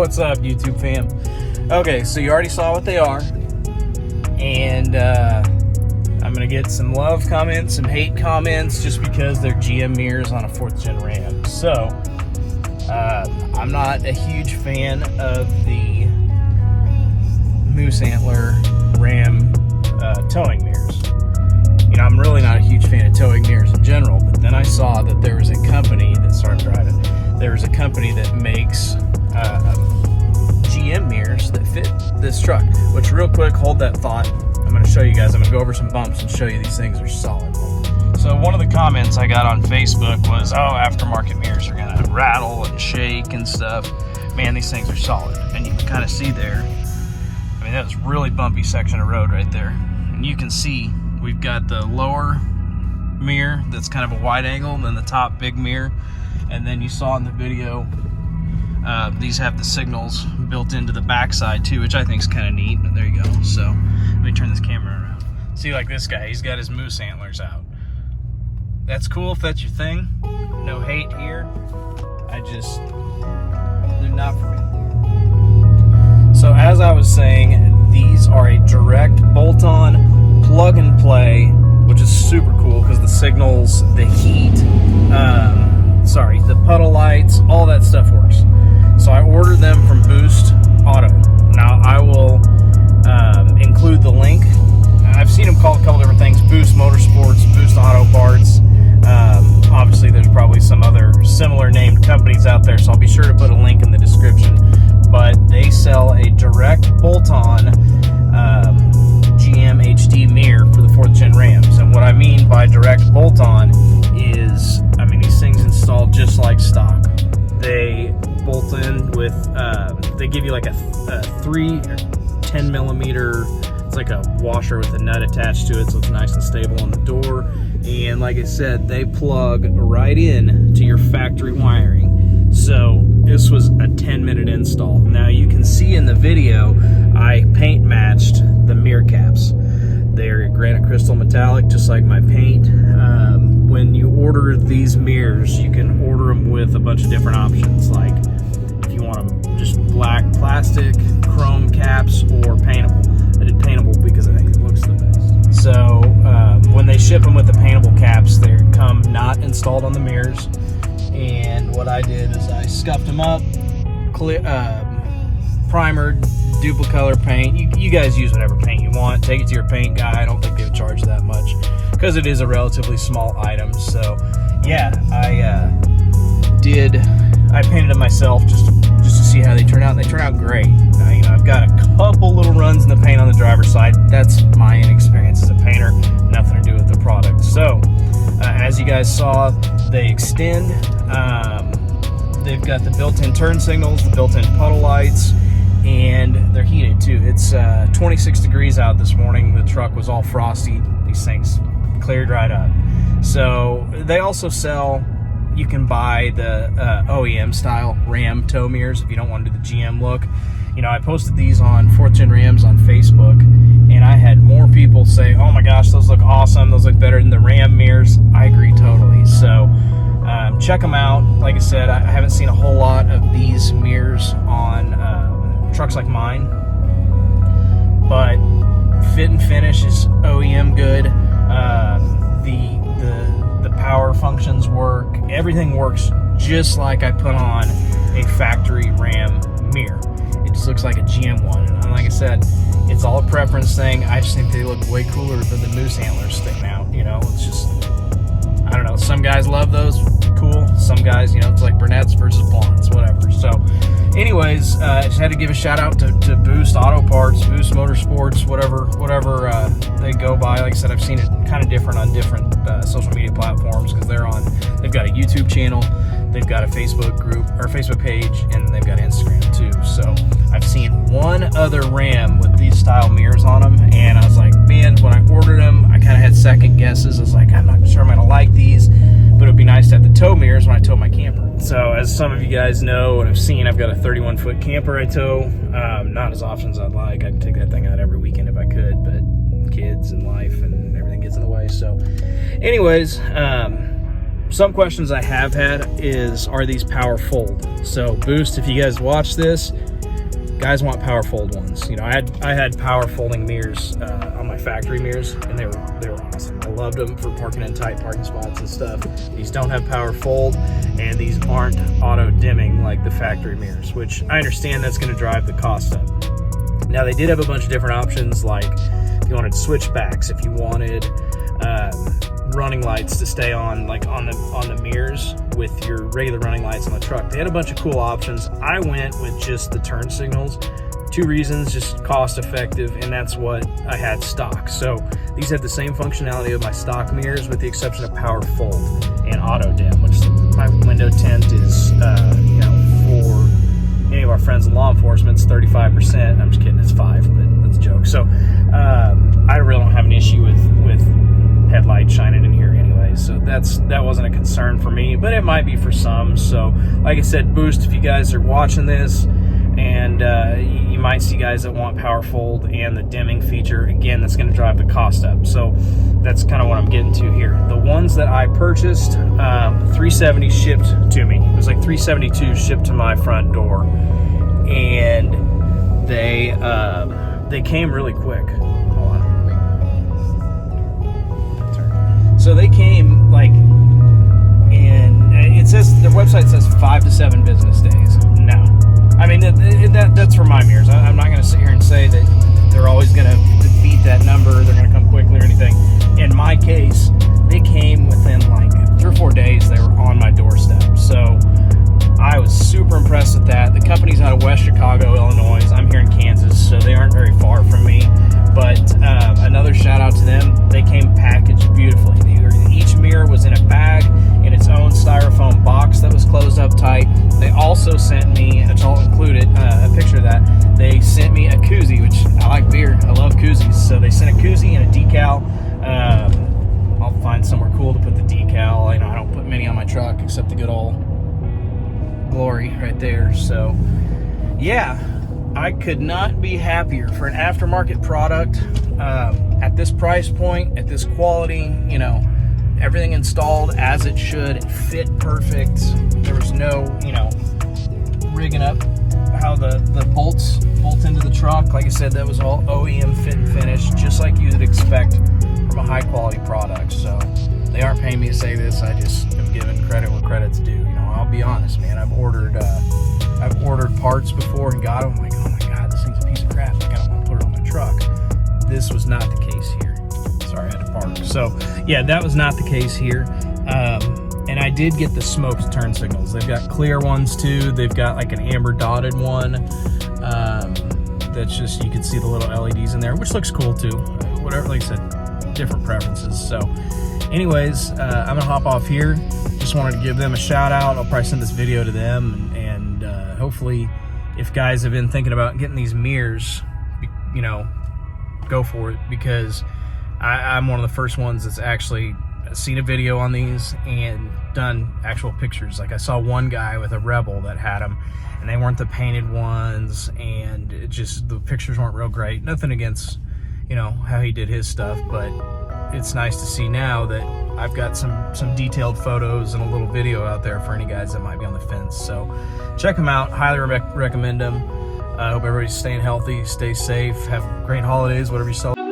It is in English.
What's up, YouTube fam? Okay, so you already saw what they are, and I'm gonna get some love comments, some hate comments, just because they're GM mirrors on a 4th gen Ram. So I'm not a huge fan of the Moose Antler Ram towing mirrors. You know, I'm really not a huge fan of towing mirrors in general, but then I saw that there was a company that makes GM mirrors that fit this truck. Which, real quick, hold that thought. I'm going to show you guys. I'm going to go over some bumps and show you these things are solid. So one of the comments I got on Facebook was, oh, aftermarket mirrors are going to rattle and shake and stuff. Man, these things are solid. And you can kind of see there, I mean, that was a really bumpy section of road right there. And you can see we've got the lower mirror that's kind of a wide angle, and then the top big mirror. And then you saw in the video, these have the signals built into the backside too, which I think is kind of neat. There you go. So let me turn this camera around. See, like this guy, he's got his moose antlers out. That's cool if that's your thing. No hate here. They're not for me. So as I was saying, these are a direct bolt-on plug and play, which is super cool because the signals, the heat, the puddle lights, all that stuff works. So I ordered them from Boost Auto. Now I will include the link. I've seen them called a couple different things: Boost Motorsports, Boost Auto Parts. Obviously, there's probably some other similar named companies out there, so I'll be sure to put a link in the description. But they sell a direct bolt-on GM HD mirror for the 4th gen Rams. And what I mean by direct bolt-on is, I mean, these things installed just like stock. They bolt in with, they give you like a 3 or 10 millimeter, it's like a washer with a nut attached to it, so it's nice and stable on the door. And like I said, they plug right in to your factory wiring. So this was a 10-minute install. Now you can see in the video, I paint matched the mirror caps. They're granite crystal metallic, just like my paint. When you order these mirrors, you can order them with a bunch of different options. Like if you want them just black plastic, chrome caps, or paintable. I did paintable because I think it looks the best. So when they ship them with the paintable caps, they come not installed on the mirrors. And what I did is I scuffed them up, primered, duplicolor paint. You guys use whatever paint you want. Take it to your paint guy. I don't think they would charge that much because it is a relatively small item. So yeah, I painted them myself just to see how they turn out. And they turn out great. You know, I've got a couple little runs in the paint on the driver's side. That's my inexperience as a painter. Nothing to do with the product. So as you guys saw, they extend. They've got the built-in turn signals, the built-in puddle lights, and they're heated too. It's 26 degrees out this morning. The truck was all frosty. These things cleared right up. So they also sell, you can buy the OEM style Ram tow mirrors if you don't want to do the GM look. You know, I posted these on 4th gen Rams on Facebook, and I had more people say, oh my gosh, those look awesome. Those look better than the Ram mirrors. I agree totally. So check them out. Like I said, I haven't seen a whole lot of these mirrors on trucks like mine, but fit and finish is OEM good. The power functions work. Everything works just like I put on a factory Ram mirror. It just looks like a GM one. And like I said, it's all a preference thing. I just think they look way cooler than the Moose antlers sticking out. You know, it's just, I don't know. Some guys love those. Cool. Some guys, you know, it's like brunettes versus blondes, whatever. So anyways, I just had to give a shout out to Boost Auto Parts, Boost Motorsports, whatever they go by. Like I said, I've seen it kind of different on different social media platforms because they've got a YouTube channel, they've got a Facebook group or Facebook page, and they've got Instagram too. So I've seen one other Ram with these style mirrors on them, and I was like, man, when I ordered them, I kind of had second guesses. I was like, I'm not sure I'm gonna like these, but it'd be nice to have the tow mirrors when I tow my camper. So as some of you guys know and have seen, I've got a 31-foot camper I tow. Not as often as I'd like. I'd take that thing out every weekend if I could, but kids and life and everything gets in the way. So anyways, some questions I have had is, are these power fold? So Boost, if you guys watch this, guys want power fold ones. You know, I had power folding mirrors on my factory mirrors, and they were awesome. I loved them for parking in tight parking spots and stuff. These don't have power fold, and these aren't auto dimming like the factory mirrors, which I understand that's going to drive the cost up. Now, they did have a bunch of different options, like if you wanted switchbacks, if you wanted running lights to stay on, like on the mirrors with your regular running lights on the truck. They had a bunch of cool options. I went with just the turn signals. 2 reasons: just cost effective, and that's what I had stock. So these have the same functionality of my stock mirrors, with the exception of power fold and auto dim, which my window tint is, you know, for any of our friends in law enforcement, it's 35%. I'm just kidding, it's 5, but that's a joke. So I really don't have an issue with headlight shining in here anyway, so that wasn't a concern for me, but it might be for some. So like I said, Boost, if you guys are watching this, and you might see guys that want power fold and the dimming feature, again, that's going to drive the cost up. So that's kind of what I'm getting to here. The ones that I purchased, $370 shipped to me. It was like $372 shipped to my front door, and they came really quick. So they came like it says, their website says 5 to 7 business days. No, I mean that's for my mirrors. I'm not going to sit here and say that they're always going to beat that number. They're going to come quickly or anything. In my case, they came within like 3 or 4 days. They were on my doorstep. So I was super impressed with that. The company's out of West Chicago, Illinois. I'm here in Kansas, so they aren't very far from me. But another shout out to them. They came packaged beautifully. Each mirror was in a bag in its own styrofoam box that was closed up tight. They also sent me, which I'll include a picture of that. They sent me a koozie, which I like beer. I love koozies. So they sent a koozie and a decal. I'll find somewhere cool to put the decal. You know, I don't put many on my truck except the good old Glory right there. So yeah, I could not be happier for an aftermarket product at this price point, at this quality. You know, everything installed as it should. It fit perfect. There was no, you know, rigging up how the bolts bolt into the truck. Like I said, that was all OEM fit and finish, just like you would expect from a high quality product. So they aren't paying me to say this. I just am giving credit where credit's due. You know, I'll be honest, man. I've ordered parts before and got them. I'm like, oh my God, this thing's a piece of crap. Like, I don't want to put it on my truck. This was not the case here. Sorry, I had to park. So yeah, that was not the case here. And I did get the smoked turn signals. They've got clear ones too. They've got like an amber dotted one. That's just, you can see the little LEDs in there, which looks cool too. Whatever, like I said, different preferences. So anyways, I'm gonna hop off here. Just wanted to give them a shout out. I'll probably send this video to them, and hopefully if guys have been thinking about getting these mirrors, you know, go for it, because I'm one of the first ones that's actually seen a video on these and done actual pictures. Like, I saw one guy with a Rebel that had them, and they weren't the painted ones, and it just, the pictures weren't real great. Nothing against, you know, how he did his stuff, but it's nice to see now that I've got some detailed photos and a little video out there for any guys that might be on the fence. So check them out. Highly recommend them. I hope everybody's staying healthy, stay safe, have great holidays, whatever you celebrate.